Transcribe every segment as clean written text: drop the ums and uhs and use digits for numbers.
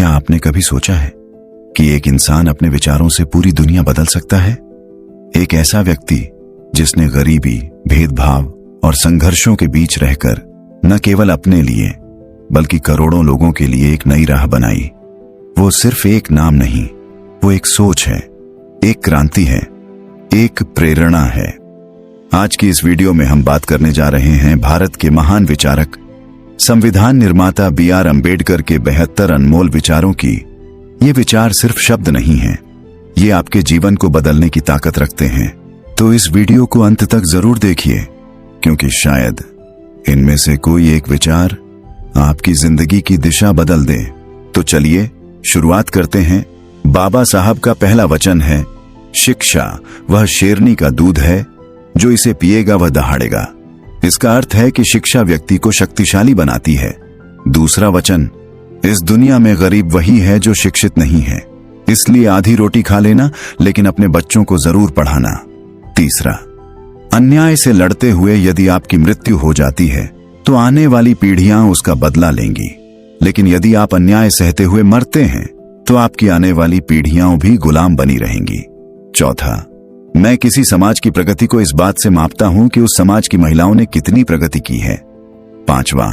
क्या आपने कभी सोचा है कि एक इंसान अपने विचारों से पूरी दुनिया बदल सकता है? एक ऐसा व्यक्ति जिसने गरीबी, भेदभाव और संघर्षों के बीच रहकर न केवल अपने लिए बल्कि करोड़ों लोगों के लिए एक नई राह बनाई। वो सिर्फ एक नाम नहीं, वो एक सोच है, एक क्रांति है, एक प्रेरणा है। आज की इस वीडियो में हम बात करने जा रहे हैं भारत के महान विचारक, संविधान निर्माता B.R. अम्बेडकर के 72 अनमोल विचारों की। ये विचार सिर्फ शब्द नहीं हैं, ये आपके जीवन को बदलने की ताकत रखते हैं। तो इस वीडियो को अंत तक जरूर देखिए, क्योंकि शायद इनमें से कोई एक विचार आपकी जिंदगी की दिशा बदल दे। तो चलिए शुरुआत करते हैं। बाबा साहब का पहला वचन है, शिक्षा वह शेरनी का दूध है, जो इसे पिएगा वह दहाड़ेगा। इसका अर्थ है कि शिक्षा व्यक्ति को शक्तिशाली बनाती है। दूसरा वचन, इस दुनिया में गरीब वही है जो शिक्षित नहीं है, इसलिए आधी रोटी खा लेना लेकिन अपने बच्चों को जरूर पढ़ाना। तीसरा, अन्याय से लड़ते हुए यदि आपकी मृत्यु हो जाती है तो आने वाली पीढ़ियां उसका बदला लेंगी, लेकिन यदि आप अन्याय सहते हुए मरते हैं तो आपकी आने वाली पीढ़ियां भी गुलाम बनी रहेंगी। चौथा, मैं किसी समाज की प्रगति को इस बात से मापता हूं कि उस समाज की महिलाओं ने कितनी प्रगति की है। पांचवा,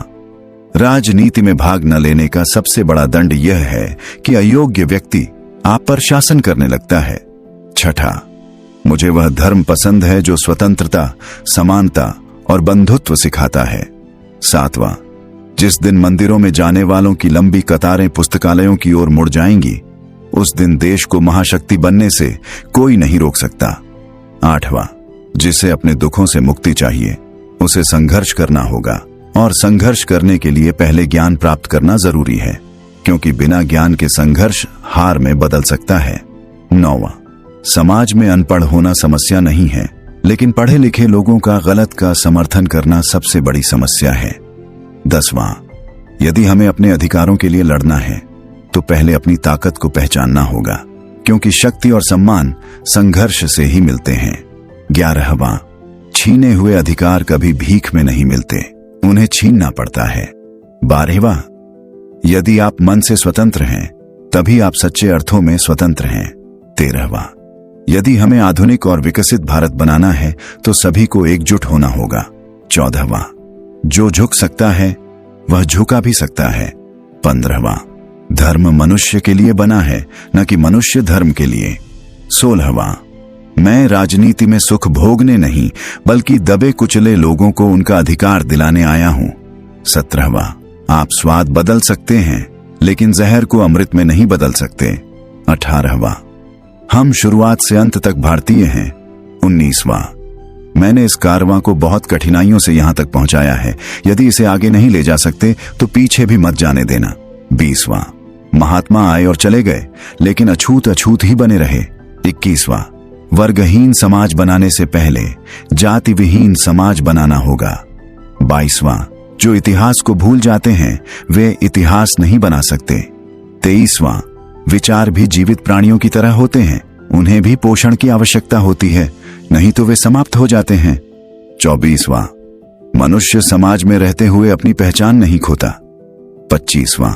राजनीति में भाग न लेने का सबसे बड़ा दंड यह है कि अयोग्य व्यक्ति आप पर शासन करने लगता है। छठा, मुझे वह धर्म पसंद है जो स्वतंत्रता, समानता और बंधुत्व सिखाता है। सातवां, जिस दिन मंदिरों में जाने वालों की लंबी कतारें पुस्तकालयों की ओर मुड़ जाएंगी, उस दिन देश को महाशक्ति बनने से कोई नहीं रोक सकता। आठवां, जिसे अपने दुखों से मुक्ति चाहिए उसे संघर्ष करना होगा, और संघर्ष करने के लिए पहले ज्ञान प्राप्त करना जरूरी है, क्योंकि बिना ज्ञान के संघर्ष हार में बदल सकता है। नौवां, समाज में अनपढ़ होना समस्या नहीं है, लेकिन पढ़े लिखे लोगों का गलत का समर्थन करना सबसे बड़ी समस्या है। 10वां, यदि हमें अपने अधिकारों के लिए लड़ना है तो पहले अपनी ताकत को पहचानना होगा, क्योंकि शक्ति और सम्मान संघर्ष से ही मिलते हैं। 11वां, छीने हुए अधिकार कभी भीख में नहीं मिलते, उन्हें छीनना पड़ता है। 12वां, यदि आप मन से स्वतंत्र हैं तभी आप सच्चे अर्थों में स्वतंत्र हैं। 13वां, यदि हमें आधुनिक और विकसित भारत बनाना है तो सभी को एकजुट होना होगा। 14वां, जो झुक सकता है वह झुका भी सकता है। 15वां, धर्म मनुष्य के लिए बना है, न कि मनुष्य धर्म के लिए। 16वां, मैं राजनीति में सुख भोगने नहीं बल्कि दबे कुचले लोगों को उनका अधिकार दिलाने आया हूं। 17वां, आप स्वाद बदल सकते हैं लेकिन जहर को अमृत में नहीं बदल सकते। 18वां, हम शुरुआत से अंत तक भारतीय हैं। 19वां, मैंने इस कारवां को बहुत कठिनाइयों से यहां तक पहुंचाया है, यदि इसे आगे नहीं ले जा सकते तो पीछे भी मत जाने देना। 20वां, महात्मा आए और चले गए लेकिन अछूत अछूत ही बने रहे। 21वां, वर्गहीन समाज बनाने से पहले जाति विहीन समाज बनाना होगा। 22वां, जो इतिहास को भूल जाते हैं वे इतिहास नहीं बना सकते। 23वां, विचार भी जीवित प्राणियों की तरह होते हैं, उन्हें भी पोषण की आवश्यकता होती है, नहीं तो वे समाप्त हो जाते हैं। 24वां, मनुष्य समाज में रहते हुए अपनी पहचान नहीं खोता। 25वां,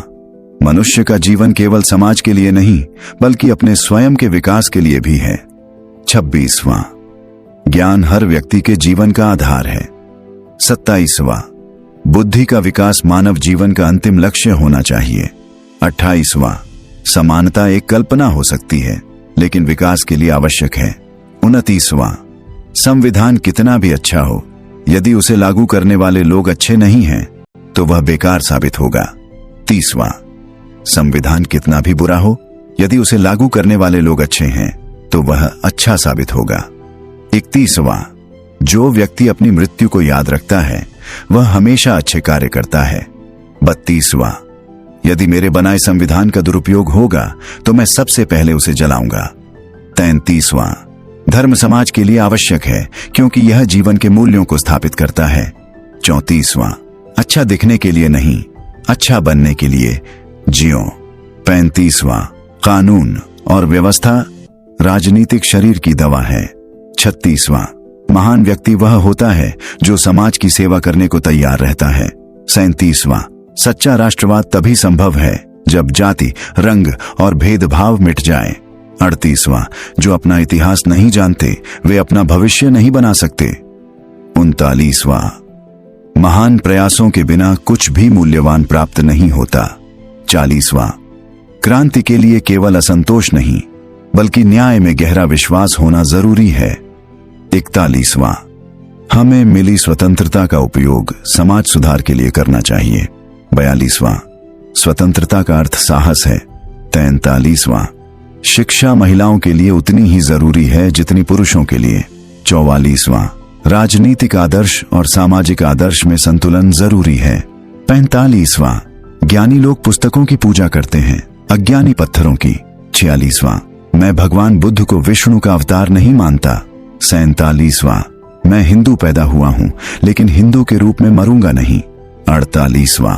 मनुष्य का जीवन केवल समाज के लिए नहीं बल्कि अपने स्वयं के विकास के लिए भी है। 26वां, ज्ञान हर व्यक्ति के जीवन का आधार है। 27वां, बुद्धि का विकास मानव जीवन का अंतिम लक्ष्य होना चाहिए। 28वां, समानता एक कल्पना हो सकती है लेकिन विकास के लिए आवश्यक है। 29वां, संविधान कितना भी अच्छा हो, यदि उसे लागू करने वाले लोग अच्छे नहीं हैं तो वह बेकार साबित होगा। 30वां, संविधान कितना भी बुरा हो, यदि उसे लागू करने वाले लोग अच्छे हैं तो वह अच्छा साबित होगा। 31वां, जो व्यक्ति अपनी मृत्यु को याद रखता है वह हमेशा अच्छे कार्य करता है। 32वां, यदि मेरे बनाए संविधान का दुरुपयोग होगा तो मैं सबसे पहले उसे जलाऊंगा। 33वां, धर्म समाज के लिए आवश्यक है क्योंकि यह जीवन के मूल्यों को स्थापित करता है। 34वां, अच्छा दिखने के लिए नहीं, अच्छा बनने के लिए जियो। 35वां, कानून और व्यवस्था राजनीतिक शरीर की दवा है। 36वां, महान व्यक्ति वह होता है जो समाज की सेवा करने को तैयार रहता है। 37वां, सच्चा राष्ट्रवाद तभी संभव है जब जाति, रंग और भेदभाव मिट जाए। 38वां, जो अपना इतिहास नहीं जानते वे अपना भविष्य नहीं बना सकते। 39वां, महान प्रयासों के बिना कुछ भी मूल्यवान प्राप्त नहीं होता। 40वां, क्रांति के लिए केवल असंतोष नहीं बल्कि न्याय में गहरा विश्वास होना जरूरी है। 41वां, हमें मिली स्वतंत्रता का उपयोग समाज सुधार के लिए करना चाहिए। 42वां, स्वतंत्रता का अर्थ साहस है। 43वां, शिक्षा महिलाओं के लिए उतनी ही जरूरी है जितनी पुरुषों के लिए। 44वां, राजनीतिक आदर्श और सामाजिक आदर्श में संतुलन जरूरी है। 45वां, ज्ञानी लोग पुस्तकों की पूजा करते हैं, अज्ञानी पत्थरों की। 46वां, मैं भगवान बुद्ध को विष्णु का अवतार नहीं मानता। 47वां, मैं हिंदू पैदा हुआ हूं लेकिन हिंदू के रूप में मरूंगा नहीं। 48वां,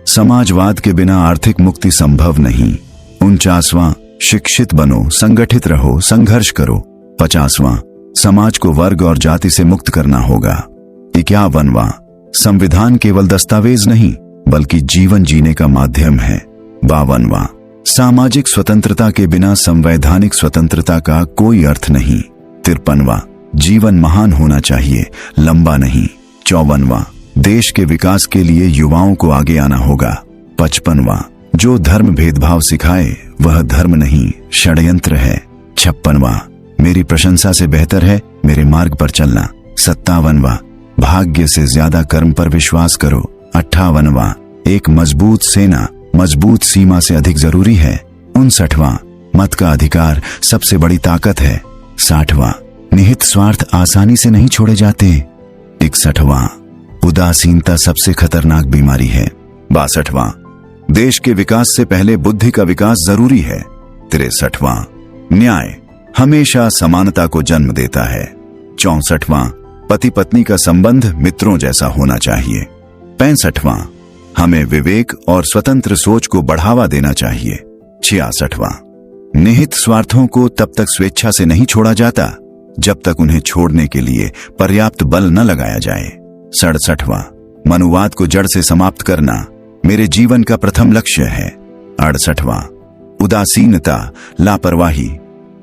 समाजवाद के बिना आर्थिक मुक्ति संभव नहीं। 49वां, शिक्षित बनो, संगठित रहो, संघर्ष करो। 50वां, समाज को वर्ग और जाति से मुक्त करना होगा। 51वां, संविधान केवल दस्तावेज नहीं बल्कि जीवन जीने का माध्यम है। 52वां, सामाजिक स्वतंत्रता के बिना संवैधानिक स्वतंत्रता का कोई अर्थ नहीं। 53वां, जीवन महान होना चाहिए, लंबा नहीं। 54वां, देश के विकास के लिए युवाओं को आगे आना होगा। 55वां, जो धर्म भेदभाव सिखाए वह धर्म नहीं षड्यंत्र है। 56वां, मेरी प्रशंसा से बेहतर है मेरे मार्ग पर चलना। 57वां, भाग्य से ज्यादा कर्म पर विश्वास करो। 58वां, एक मजबूत सेना मजबूत सीमा से अधिक जरूरी है। 59वां, मत का अधिकार सबसे बड़ी ताकत है। 60वां, निहित स्वार्थ आसानी से नहीं छोड़े जाते। 61वां, उदासीनता सबसे खतरनाक बीमारी है। 62वां, देश के विकास से पहले बुद्धि का विकास जरूरी है। 63वां, न्याय हमेशा समानता को जन्म देता है। 64वां, पति पत्नी का संबंध मित्रों जैसा होना चाहिए। 65वां, हमें विवेक और स्वतंत्र सोच को बढ़ावा देना चाहिए। 66वां, निहित स्वार्थों को तब तक स्वेच्छा से नहीं छोड़ा जाता जब तक उन्हें छोड़ने के लिए पर्याप्त बल न लगाया जाए। 67वां, मनुवाद को जड़ से समाप्त करना मेरे जीवन का प्रथम लक्ष्य है। 68वां, उदासीनता लापरवाही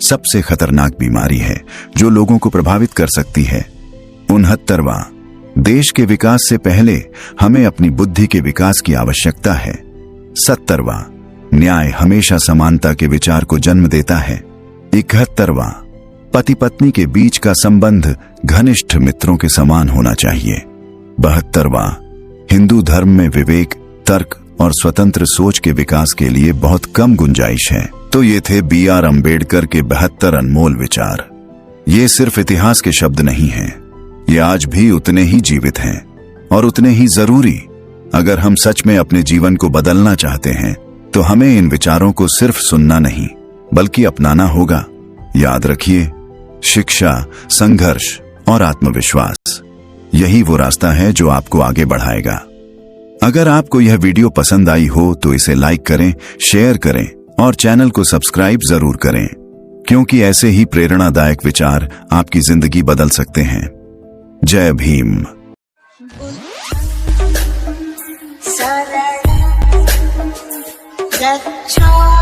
सबसे खतरनाक बीमारी है जो लोगों को प्रभावित कर सकती है। 69वां, देश के विकास से पहले हमें अपनी बुद्धि के विकास की आवश्यकता है। 70वां, न्याय हमेशा समानता के विचार को जन्म देता है। 71वां, पति पत्नी के बीच का संबंध घनिष्ठ मित्रों के समान होना चाहिए। 72वां, हिंदू धर्म में विवेक, तर्क और स्वतंत्र सोच के विकास के लिए बहुत कम गुंजाइश है। तो ये थे B.R. अम्बेडकर के 72 अनमोल विचार। ये सिर्फ इतिहास के शब्द नहीं हैं, ये आज भी उतने ही जीवित हैं और उतने ही जरूरी। अगर हम सच में अपने जीवन को बदलना चाहते हैं तो हमें इन विचारों को सिर्फ सुनना नहीं बल्कि अपनाना होगा। याद रखिए, शिक्षा, संघर्ष और आत्मविश्वास यही वो रास्ता है जो आपको आगे बढ़ाएगा। अगर आपको यह वीडियो पसंद आई हो तो इसे लाइक करें, शेयर करें और चैनल को सब्सक्राइब जरूर करें, क्योंकि ऐसे ही प्रेरणादायक विचार आपकी जिंदगी बदल सकते हैं। जय भीम। सरल गच्छामि।